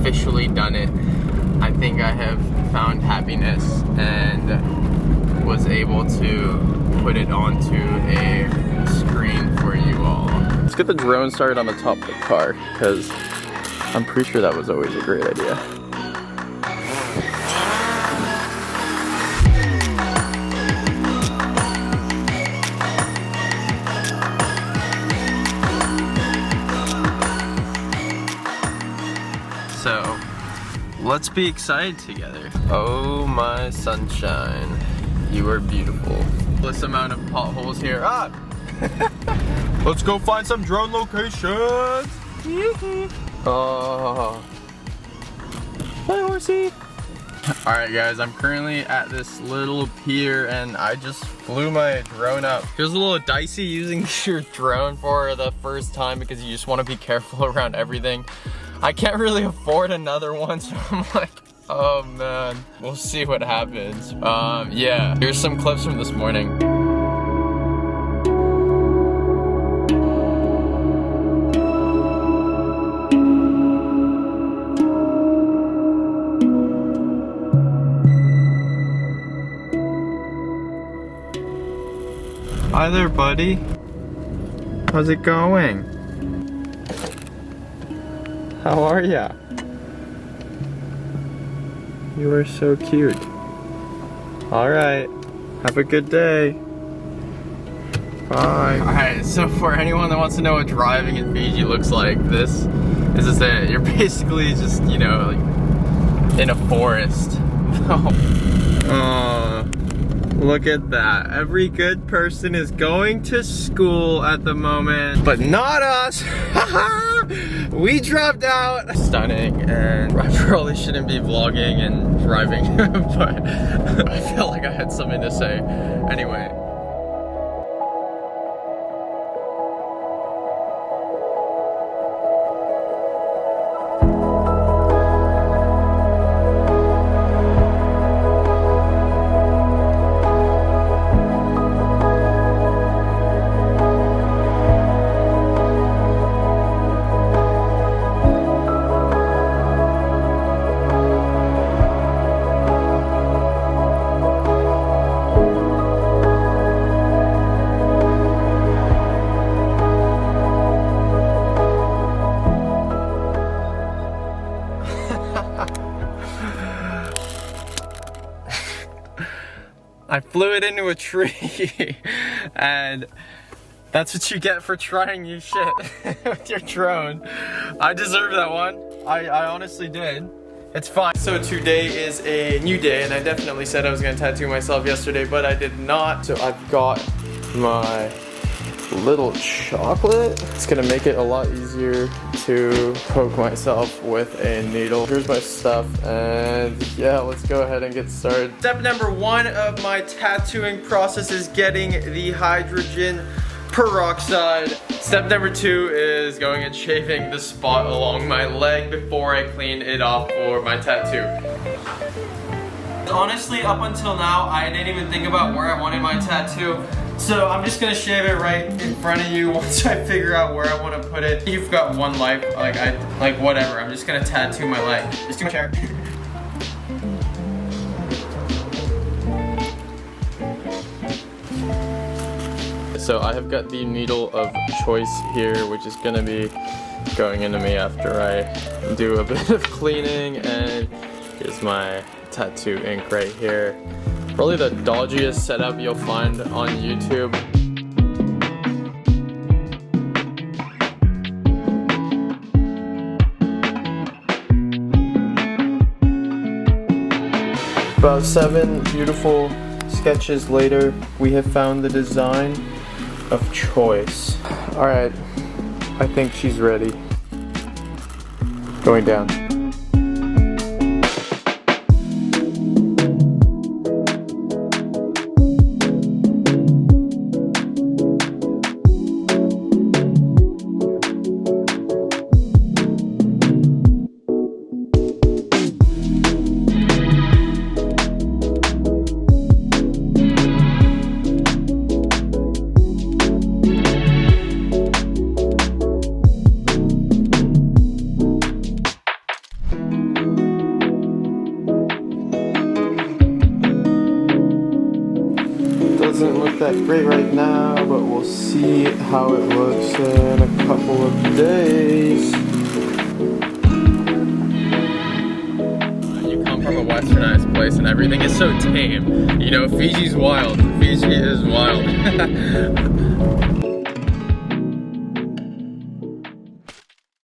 officially done it. I think I have found happiness and was able to put it onto a screen for you all. Let's get the drone started on the top of the car, because I'm pretty sure that was always a great idea. So, let's be excited together. Oh my sunshine, you are beautiful. This amount of potholes here. Ah! Let's go find some drone locations. Oh, hi horsey. All right guys, I'm currently at this little pier and I just flew my drone up. Feels a little dicey using your drone for the first time because you just want to be careful around everything. I can't really afford another one, so I'm like, oh man, we'll see what happens. Yeah, here's some clips from this morning. Hi there, buddy. How's it going? How are ya? You are so cute. Alright, have a good day. Bye. Alright, so for anyone that wants to know what driving in Fiji looks like, this is just it. You're basically just, you know, like in a forest. Look at that. Every good person is going to school at the moment, but not us. We dropped out. Stunning, and I probably shouldn't be vlogging and driving, but I felt like I had something to say. Anyway. I flew it into a tree, and that's what you get for trying new shit with your drone. I deserve that one. I honestly did. It's fine. So today is a new day, and I definitely said I was gonna tattoo myself yesterday, but I did not. So I've got my little chocolate. It's gonna make it a lot easier to poke myself with a needle. Here's my stuff, and yeah, let's go ahead and get started. Step number 1 of my tattooing process is getting the hydrogen peroxide. Step number 2 is going and shaving the spot along my leg before I clean it off for my tattoo. Honestly, up until now, I didn't even think about where I wanted my tattoo. So I'm just gonna shave it right in front of you once I figure out where I want to put it. You've got one life, like whatever. I'm just gonna tattoo my leg. Just too much hair. So I have got the needle of choice here, which is gonna be going into me after I do a bit of cleaning, and here's my tattoo ink right here. Probably the dodgiest setup you'll find on YouTube. About 7 beautiful sketches later, we have found the design of choice. Alright, I think she's ready. Going down. doesn't look that great right now, but we'll see how it looks in a couple of days. You come from a westernized place and everything is so tame. You know, Fiji's wild. Fiji is wild.